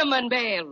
Cinnamon Bear.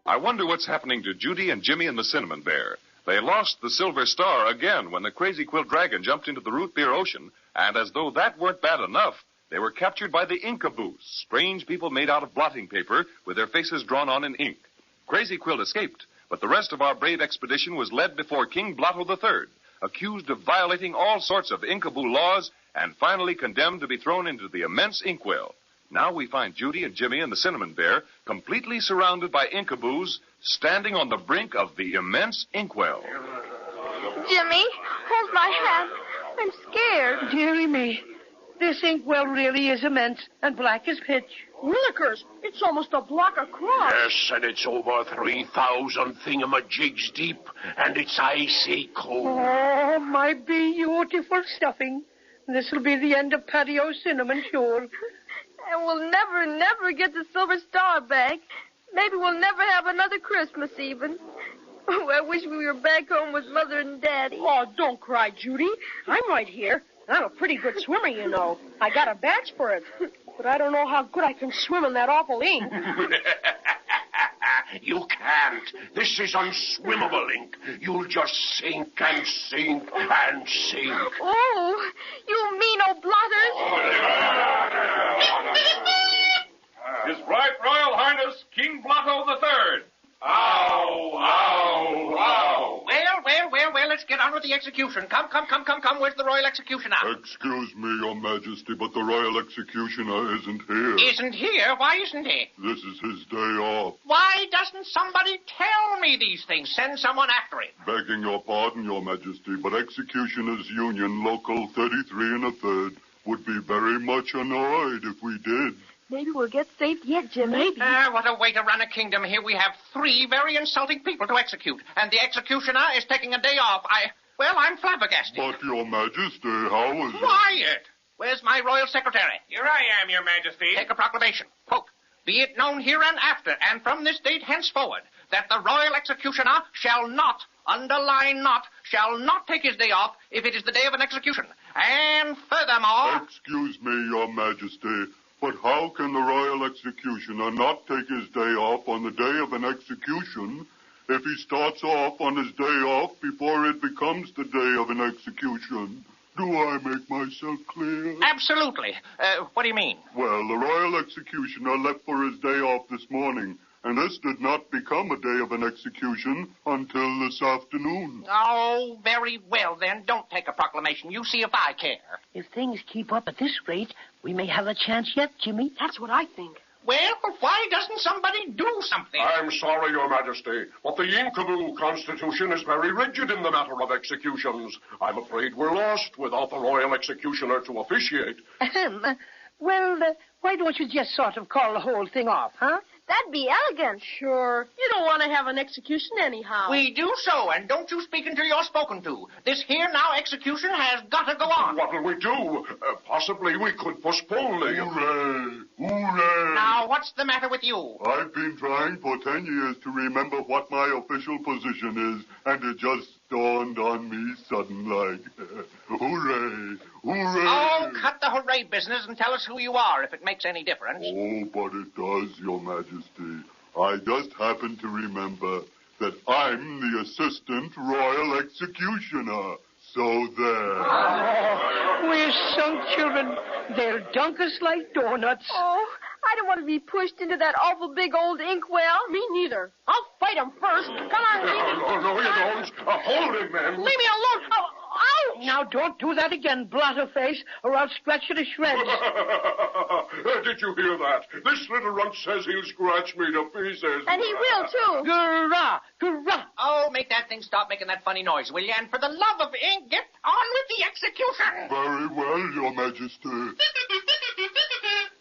I wonder what's happening to Judy and Jimmy and the Cinnamon Bear. They lost the Silver Star again when the Crazy Quilt Dragon jumped into the root beer ocean, and as though that weren't bad enough, they were captured by the Inkaboos, strange people made out of blotting paper with their faces drawn on in ink. Crazy Quilt escaped, but the rest of our brave expedition was led before King Blotto III, accused of violating all sorts of Inkaboo laws, and finally condemned to be thrown into the immense inkwell. Now we find Judy and Jimmy and the Cinnamon Bear completely surrounded by Inkaboos, standing on the brink of the immense inkwell. Jimmy, hold my hand. I'm scared. Dearie me, this inkwell really is immense and black as pitch. Willikers, it's almost a block across. Yes, and it's over 3,000 thingamajigs deep, and it's icy cold. Oh, my beautiful stuffing. This'll be the end of patio cinnamon, sure. And we'll never get the Silver Star back. Maybe we'll never have another Christmas even. Oh, I wish we were back home with Mother and Daddy. Oh, don't cry, Judy. I'm right here. I'm a pretty good swimmer, you know. I got a badge for it. But I don't know how good I can swim in that awful ink. You can't. This is unswimmable ink. You'll just sink and sink and sink. Oh, you mean old blotters. His Right Royal Highness, King Blotto III. Ow, ow, ow. Well, let's get on with the execution. Come. Where's the Royal Executioner? Excuse me, Your Majesty, but the Royal Executioner isn't here. Isn't here? Why isn't he? This is his day off. Why doesn't somebody tell me these things? Send someone after him. Begging your pardon, Your Majesty, but Executioners Union Local 33 1/3 would be very much annoyed if we did. Maybe we'll get saved yet, Jimmy. Maybe. What a way to run a kingdom. Here we have 3 very insulting people to execute, and the executioner is taking a day off. I'm flabbergasted. But, Your Majesty, how is it? Quiet! Where's my royal secretary? Here I am, Your Majesty. Take a proclamation. Quote, be it known hereinafter, and from this date henceforward, that the royal executioner shall not, underline not, shall not take his day off if it is the day of an execution. And furthermore... Excuse me, Your Majesty, but how can the Royal Executioner not take his day off on the day of an execution if he starts off on his day off before it becomes the day of an execution? Do I make myself clear? Absolutely. What do you mean? Well, the Royal Executioner left for his day off this morning, and this did not become a day of an execution until this afternoon. Oh, very well, then. Don't take a proclamation. You see if I care. If things keep up at this rate, we may have a chance yet, Jimmy. That's what I think. Well, why doesn't somebody do something? I'm sorry, Your Majesty, but the Inkaboo Constitution is very rigid in the matter of executions. I'm afraid we're lost without the Royal Executioner to officiate. Well, why don't you just sort of call the whole thing off, huh? That'd be elegant. Sure. You don't want to have an execution anyhow. We do so, and don't you speak until you're spoken to. This here now execution has got to go on. What'll we do? Possibly we could postpone the... Hooray! Hooray! Now, what's the matter with you? I've been trying for 10 years to remember what my official position is, and it just dawned on me sudden-like. Hooray! Hooray! Oh, cut the hooray business and tell us who you are, if it makes any difference. Oh, but it does, Your Majesty. I just happen to remember that I'm the Assistant Royal Executioner. So there. Oh, we're sunk children. They'll dunk us like donuts. Oh, I don't want to be pushed into that awful big old inkwell. Me neither. I'll fight him first. Come on, leave No, you don't. Hold him, man. Leave me alone. Oh, ouch! Now, don't do that again, Blotterface, or I'll scratch you to shreds. Did you hear that? This little runt says he'll scratch me to pieces. And he will, too. Hurrah! Hurrah! Oh, make that thing stop making that funny noise, will you? And for the love of ink, get on with the execution. Very well, Your Majesty.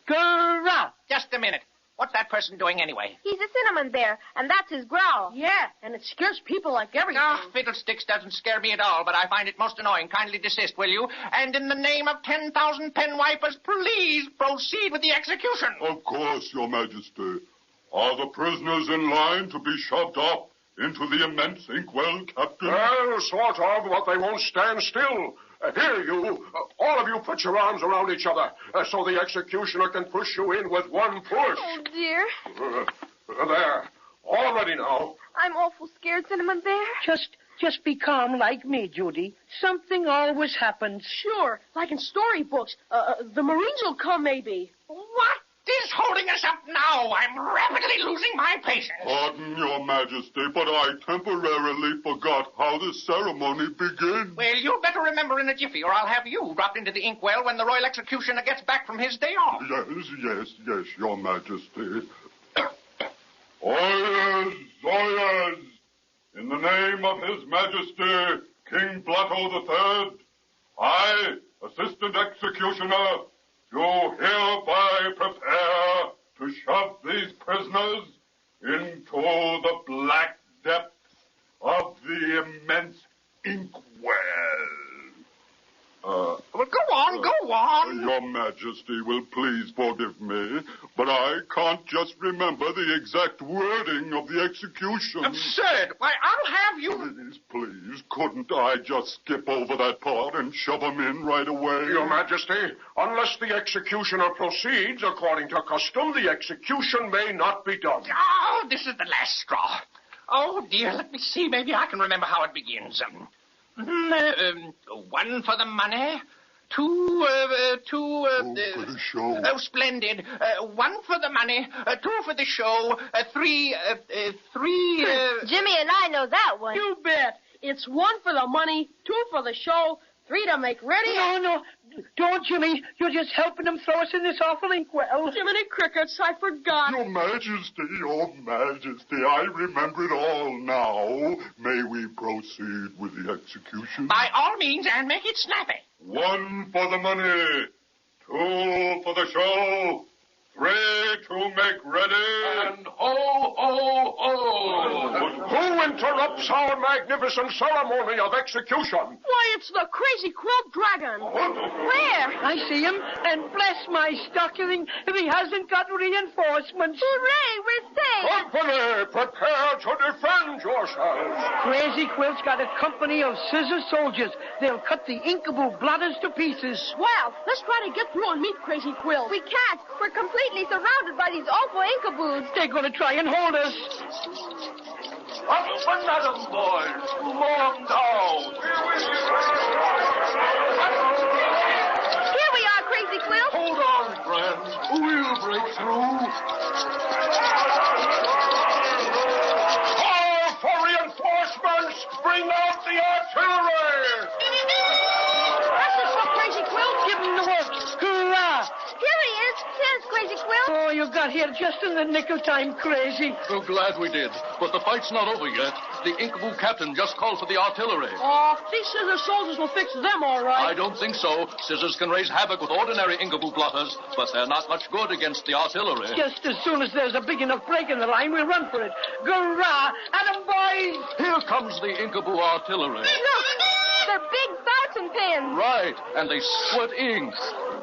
Hurrah! Just a minute. What's that that person doing anyway? He's a cinnamon bear, and that's his growl. Yeah, and it scares people like everything. Oh, fiddlesticks doesn't scare me at all, but I find it most annoying. Kindly desist, will you? And in the name of 10,000 pen wipers, please proceed with the execution. Of course, Your Majesty. Are the prisoners in line to be shoved off into the immense inkwell, Captain? Well, sort of, but they won't stand still. Here, you. All of you put your arms around each other so the executioner can push you in with one push. Oh, dear. There. All ready now. I'm awful scared, Cinnamon Bear. Just be calm like me, Judy. Something always happens. Sure, like in storybooks. The Marines will come, maybe. What is holding us up now? I'm rapidly losing my patience. Pardon, Your Majesty, but I temporarily forgot how the ceremony begins. Well, you'd better remember in a jiffy, or I'll have you dropped into the inkwell when the royal executioner gets back from his day off. Yes, Your Majesty. Oyez! In the name of His Majesty, King Blotto III, I, Assistant Executioner, do hereby prepare to shove these prisoners into the black depths of the immense inkwell. Well, go on. Your Majesty will please forgive me, but I can't just remember the exact wording of the execution. Absurd. Why, I'll have you... Please, couldn't I just skip over that part and shove them in right away? Your Majesty, unless the executioner proceeds according to custom, the execution may not be done. Oh, this is the last straw. Oh, dear, let me see. Maybe I can remember how it begins. One for the money. Two for the show. Oh, splendid. One for the money, two for the show, three... Jimmy and I know that one. You bet. It's one for the money, two for the show, three to make ready. No. Don't, Jimmy. You're just helping them throw us in this awful inkwell. Jiminy Crickets, I forgot. Your Majesty, I remember it all now. May we proceed with the execution? By all means, and make it snappy. One for the money, two for the show, three to make ready. And who interrupts our magnificent ceremony of execution? Why, it's the Crazy Quilt Dragon. Where? I see him, and bless my stocking if he hasn't got reinforcements. Hooray, we're safe. Company, prepare to defend yourselves. Crazy Quilt's got a company of scissor soldiers. They'll cut the inkable blotters to pieces. Well, let's try to get through and meet Crazy Quilt. We can't. We're completely surrounded by these awful inkaboos. They're going to try and hold us. Up and at 'em, boys. Mow 'em down. Here we are, Crazy Quilt. Hold on, friends. We'll break through. Call for reinforcements. Bring out the artillery. This is for Crazy Quilt. Give him the works. Hurrah! Here he is. Here's Crazy Quilt. Oh, you got here just in the nick of time, Crazy. So glad we did. But the fight's not over yet. The Inkaboo captain just called for the artillery. Oh, these scissor soldiers will fix them all right. I don't think so. Scissors can raise havoc with ordinary Inkaboo blotters, but they're not much good against the artillery. Just as soon as there's a big enough break in the line, we'll run for it. Hurrah! At 'em, boys! Here comes the Inkaboo artillery. Look, they're big fountain pens. Right, and they squirt ink.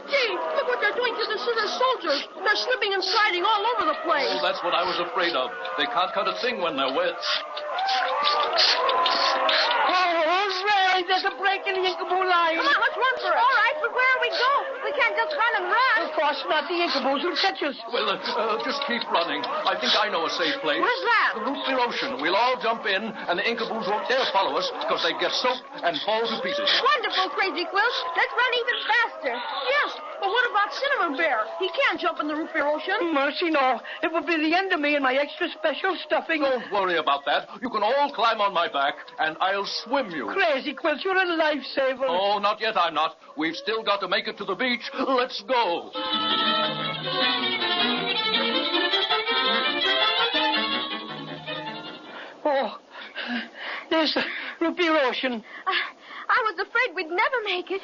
Gee, look what they're doing to the scissor soldiers. They're slipping and sliding all over the place. Oh, that's what I was afraid of. They can't cut a thing when they're wet. Oh, hooray! There's a break in the Inkaboo line. Come on, let's run for it. All right, but where we go? We can't just run and run. Of course not. The Inkaboos will catch us. Well, just keep running. I think I know a safe place. Where's that? The root beer ocean. We'll all jump in, and the Inkaboos won't dare follow us because they get soaked and fall to pieces. Wonderful, Crazy Quilt. Let's run even faster. Yes, but what about Cinnamon Bear? He can't jump in the root beer ocean. Mercy, no. It would be the end of me and my extra special stuffing. Don't worry about that. You can all climb on my back, and I'll swim you. Crazy Quilt, you're a lifesaver. Oh, not yet, I'm not. We've still got to make it to the beach. Let's go. Oh, there's the root beer ocean. I was afraid we'd never make it.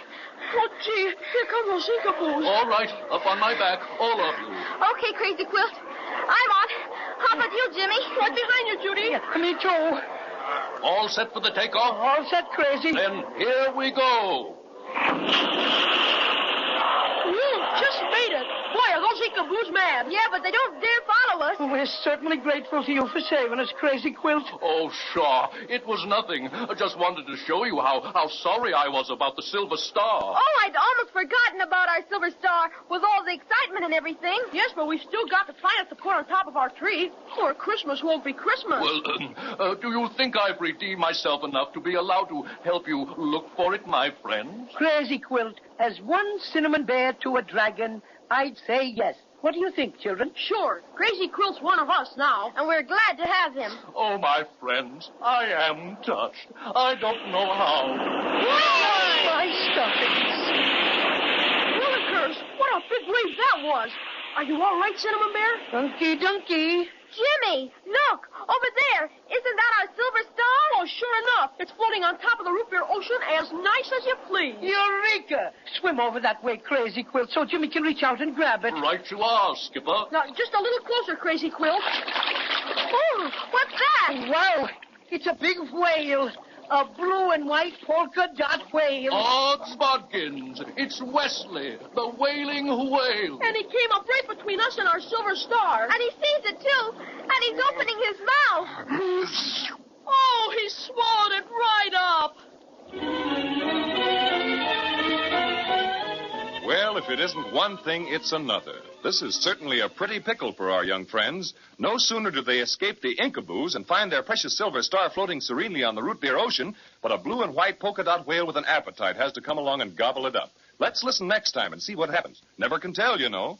Oh, gee, here come those Inkaboos. All right, up on my back, all of you. Okay, Crazy Quilt. I'm on. How about you, Jimmy? Right behind you, Judy. Yeah, me too. All set for the takeoff? All set, Crazy. Then here we go. Just made it. Boy, are those Inkaboos mad. Yeah, but they don't dare follow us. We're certainly grateful to you for saving us, Crazy Quilt. Oh, Shaw, it was nothing. I just wanted to show you how sorry I was about the Silver Star. Oh, I'd almost forgotten about our Silver Star with all the excitement and everything. Yes, but we've still got the planet to put on top of our tree, or Christmas won't be Christmas. Well, do you think I've redeemed myself enough to be allowed to help you look for it, my friends? Crazy Quilt, as one cinnamon bear to a dragon, I'd say yes. What do you think, children? Sure. Crazy Quilt's one of us now. And we're glad to have him. Oh, my friends, I am touched. I don't know how. My stuffings. Willikers, what a big wave that was. Are you all right, Cinnamon Bear? Dunky, dunky. Jimmy, look, over there. Isn't that our Silver Star? Oh, sure enough. It's floating on top of the root beer ocean as nice as you please. Eureka! Swim over that way, Crazy Quilt, so Jimmy can reach out and grab it. Right you are, Skipper. Now, just a little closer, Crazy Quilt. Oh, what's that? Wow, it's a big whale. A blue and white polka dot whale. Odds bodkins, it's Weasley, the Wailing Whale. And he came up right between us and our Silver Star. And he sees it, too. And he's opening his mouth. Oh, he swallowed it right up. Well, if it isn't one thing, it's another. This is certainly a pretty pickle for our young friends. No sooner do they escape the Inkaboos and find their precious Silver Star floating serenely on the root beer ocean, but a blue and white polka dot whale with an appetite has to come along and gobble it up. Let's listen next time and see what happens. Never can tell, you know.